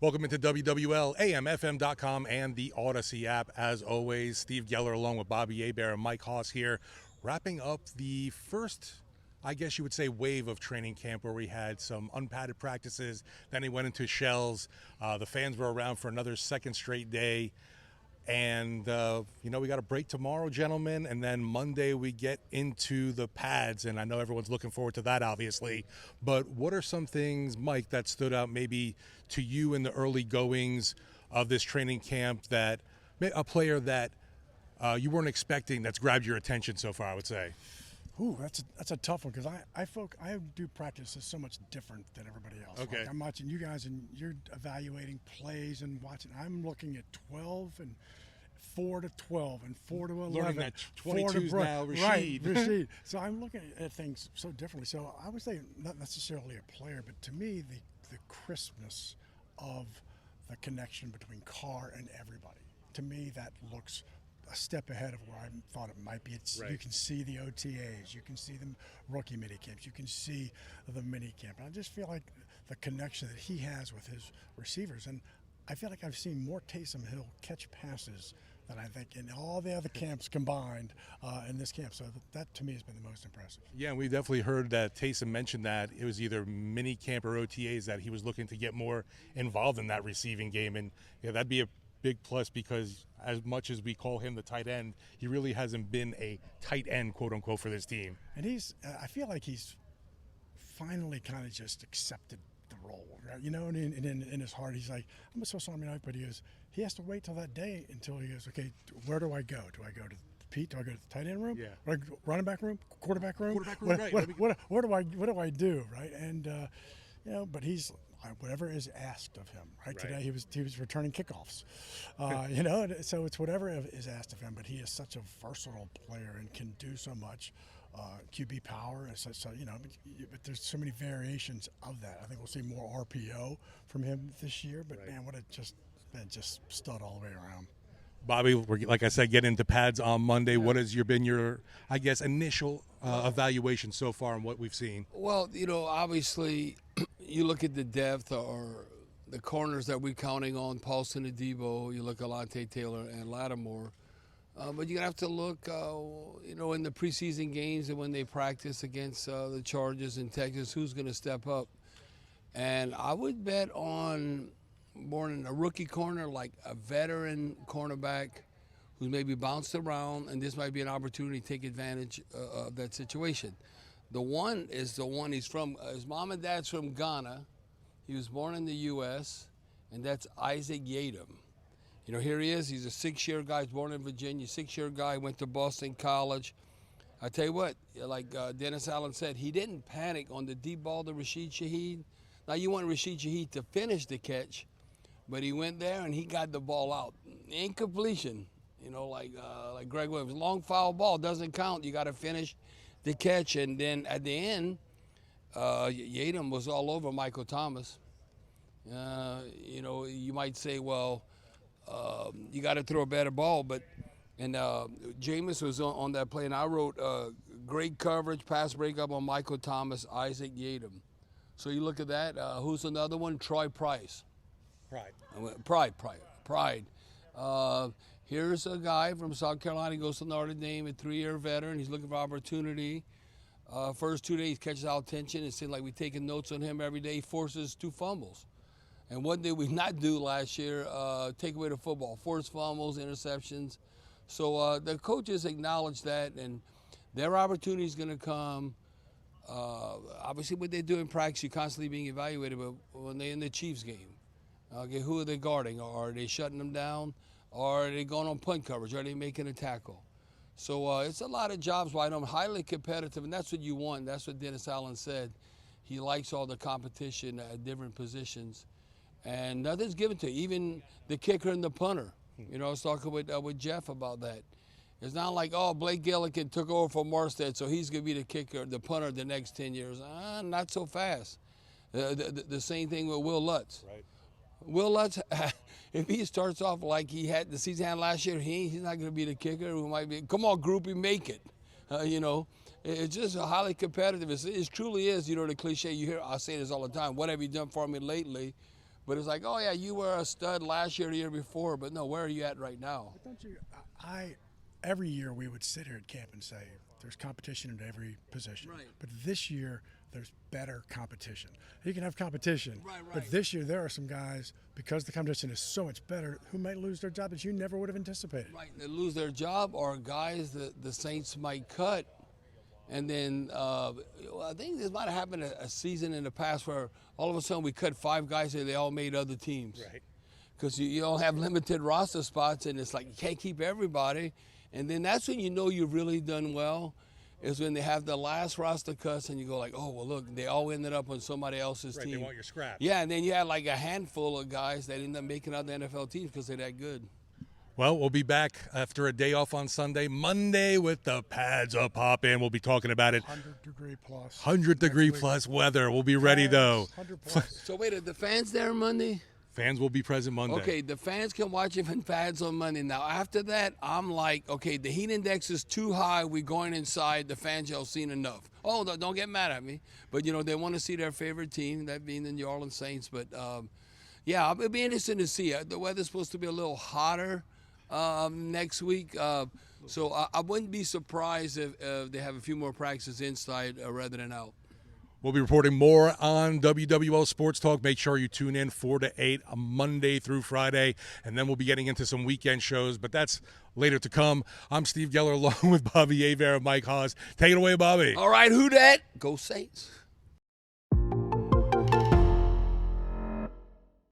Welcome into WWL, AMFM.com, and the Odyssey app. As always, Steve Geller along with Bobby Hebert and Mike Hoss here, wrapping up the first, I guess you would say, wave of training camp where we had some unpadded practices. Then he went into shells. The fans were around for another second straight day. And, we got a break tomorrow, gentlemen, and then Monday we get into the pads, and I know everyone's looking forward to that, obviously. But what are some things, Mike, that stood out maybe to you in the early goings of this training camp, that a player that you weren't expecting that's grabbed your attention so far, I would say? Ooh, that's a tough one, because I do practice is so much different than everybody else. Okay. Like, I'm watching you guys and you're evaluating plays and watching. I'm looking at 12 and 4 to 12 and 4 to 11. Learning that 4 to 22's now, Rashid. Right, Rashid. So I'm looking at things so differently. So I would say not necessarily a player, but to me the crispness of the connection between Carr and everybody. To me, that looks a step ahead of where I thought it might be. Right. You can see the OTAs, you can see the rookie mini camps, you can see the mini camp. And I just feel like the connection that he has with his receivers, and I feel like I've seen more Taysom Hill catch passes than I think in all the other camps combined in this camp. So that to me has been the most impressive. Yeah, and we definitely heard that Taysom mentioned that it was either mini camp or OTAs that he was looking to get more involved in that receiving game, and that'd be a big plus, because as much as we call him the tight end, he really hasn't been a tight end, quote unquote, for this team. And I feel like he's finally kind of just accepted the role, right? And in his heart, he's like, I'm a Swiss Army knife, but he has to wait till that day until he goes, okay, where do I go? Do I go to Pete? Do I go to the tight end room? Yeah. Do I go running back room? Quarterback room? Right. What do I do, right? And but he's whatever is asked of him, right? Today he was returning kickoffs, so it's whatever is asked of him. But he is such a versatile player and can do so much. QB power, and but there's so many variations of that. I think we'll see more RPO from him this year. But man, what a just stud all the way around. Bobby, like I said, getting into pads on Monday. What has been your, I guess, initial evaluation so far on what we've seen? Well, obviously, you look at the depth or the corners that we're counting on, Paulson and Debo. You look at Alontae Taylor and Lattimore. But you have to look, in the preseason games and when they practice against the Chargers in Texas, who's going to step up. And I would bet on more than a rookie corner, like a veteran cornerback who's maybe bounced around, and this might be an opportunity to take advantage of that situation. The one is he's from, his mom and dad's from Ghana. He was born in the U.S., and that's Isaac Yadam. Here he is. He's a 6-year guy. He's born in Virginia, 6-year guy, went to Boston College. I tell you what, like Dennis Allen said, he didn't panic on the deep ball to Rashid Shaheed. Now, you want Rashid Shaheed to finish the catch, but he went there and he got the ball out. Incompletion, like Greg Williams. Long foul ball doesn't count. You got to finish the catch. And then at the end, Yadam was all over Michael Thomas. You might say, well, you got to throw a better ball, and Jameis was on that play, and I wrote great coverage, pass breakup on Michael Thomas, Isaac Yadam. So you look at that. Who's another one? Troy Price. Pride. Here's a guy from South Carolina. He goes to Notre Dame, a 3-year veteran. He's looking for opportunity. First 2 days, catches our attention. It seems like we're taking notes on him every day. He forces 2 fumbles. And what did we not do last year? Take away the football, force fumbles, interceptions. So the coaches acknowledge that, and their opportunity is going to come. Obviously, what they do in practice, you're constantly being evaluated. But when they're in the Chiefs game, okay, who are they guarding? Are they shutting them down? Or are they going on punt coverage? Are they making a tackle? So it's a lot of jobs wide open, highly competitive, and that's what you want. That's what Dennis Allen said. He likes all the competition at different positions. And nothing's given to you, even the kicker and the punter. I was talking with Jeff about that. It's not like, Blake Gillikin took over for Morstead, so he's going to be the kicker, the punter the next 10 years. Not so fast. The same thing with Will Lutz. Right. Will Lutz, if he starts off like he had the season had last year, he's not going to be the kicker who might be, come on, groupie, make it. It's just highly competitive. It truly is, the cliche you hear. I say this all the time. What have you done for me lately? But it's like, oh yeah, you were a stud last year, the year before, but no, where are you at right now? But don't you? Every year we would sit here at camp and say there's competition in every position. Right. But this year there's better competition. You can have competition, Right. but this year there are some guys, because the competition is so much better, who might lose their job that you never would have anticipated. Right, they lose their job, or guys that the Saints might cut. And then I think this might have happened a season in the past where all of a sudden we cut 5 guys and they all made other teams. Right. Because you don't have limited roster spots, and it's like you can't keep everybody. And then that's when you know you've really done well, is when they have the last roster cuts and you go like, oh, well, look, they all ended up on somebody else's Right, team. they want your scraps. Yeah, and then you had like a handful of guys that end up making out the NFL teams because they're that good. Well, we'll be back after a day off on Sunday. Monday with the pads up, hop in. We'll be talking about it. 100-degree plus. 100-degree plus weather. We'll be ready, though. 100 plus. So wait, are the fans there Monday? Fans will be present Monday. Okay, the fans can watch it in pads on Monday. Now, after that, I'm like, okay, the heat index is too high. We're going inside. The fans y'all seen enough. Oh, don't get mad at me. But, you know, they want to see their favorite team, that being the New Orleans Saints. But, yeah, it'll be interesting to see. The weather's supposed to be a little hotter next week. So I wouldn't be surprised if they have a few more practices inside rather than out. We'll be reporting more on WWL Sports Talk. Make sure you tune in 4 to 8 Monday through Friday, and then we'll be getting into some weekend shows, but that's later to come. I'm Steve Geller along with Bobby Hebert and Mike Hoss. Take it away, Bobby. All right, who dat? Go Saints.